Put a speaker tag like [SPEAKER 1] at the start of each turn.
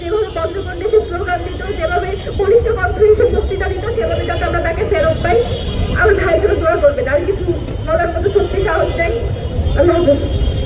[SPEAKER 1] যেভাবে পদ্মকণ্ঠে সে স্লোগান দিত, যেভাবে বলিষ্ঠ কণ্ঠ এসে বক্তৃতা দিত, সেভাবে যাতে আমরা তাকে ফেরত পাই। আমার ভাইয়ের জন্য দোয়া করবেন। আর কিছু বলার মতো সত্যি সাহস নেই। আল্লাহ হাফেজ।